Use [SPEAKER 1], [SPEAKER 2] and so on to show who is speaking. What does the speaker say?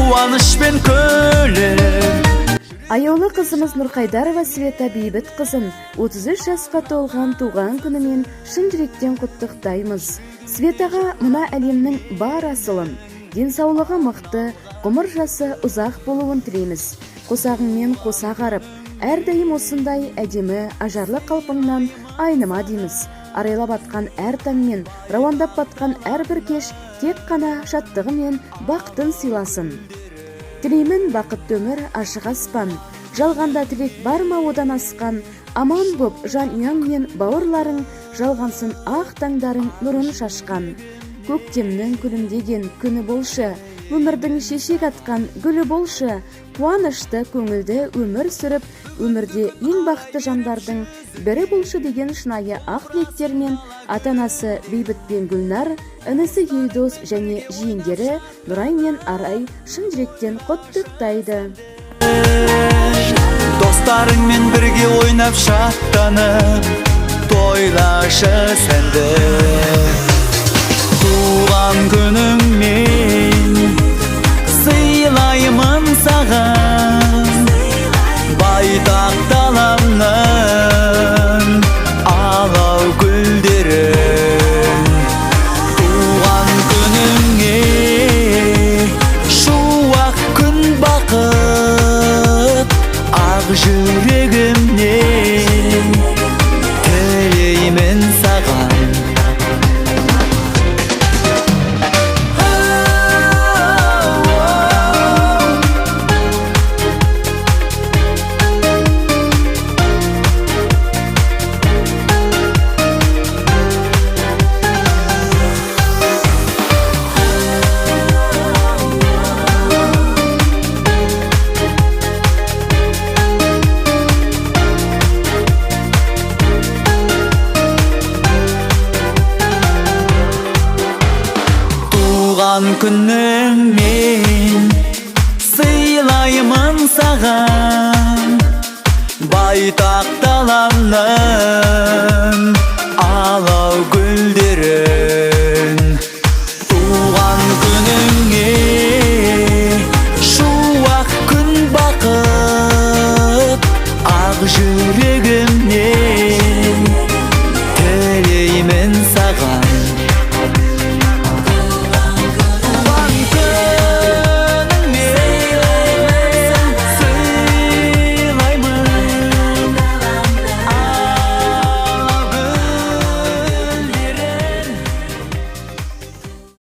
[SPEAKER 1] кубанычпен күліп.
[SPEAKER 2] Аяулы қызымыз Нұрқайдарова Света бейбіт қызын 33 жасқа толған туған күнімен шын жүректен құттықтаймыз. Светаға мына әлемнің бар асылын, денсаулығы мықты, ғұмыр жасы ұзақ болуын тілейміз. Қосағыңмен қоса қарып, әрдайым осындай әдемі, ажарлы қалпыңнан айныма дейміз. Арайлап атқан әр таңмен, рауандап батқан әрбір кеш тек қана шаттығы мен бақытын сыйласын. Тілеймін бақытты өмір, ашық аспан, жалғанда тілек бар ма одан асқан, аман боп жан ұяң мен бауырларың, жалғансын ақ таңдарың нұрын шашқан. Көктемнің күлімдеген күні болшы, өмірдің шешек атқан гүлі болшы, қуанышты көңілді өмір сүріп, өмірде ең бақытты жандардың бірі болшы деген шынайы ақ ниеттермен ата-анасы Бейбіт пен Гүлнар, інісі Елдос және жиендері Нұрай мен Арай шын жүректен құттықтайды.
[SPEAKER 1] Достарыңмен бірге ойнап шаттанып, тойлашы сәнді. Туған күніңмен сыйлаймын саған, байтақ даламның алау гүлдерін. Туған күніңе шуақ күн бақыт, ақ жүрегімнен тілеймін саған. Туған күніңмен сыйлаймын саған, байтақ даламның алау гүлдерін. Туған күніңе шуақ күн бақыт, ақ жүрегімнен тілеймін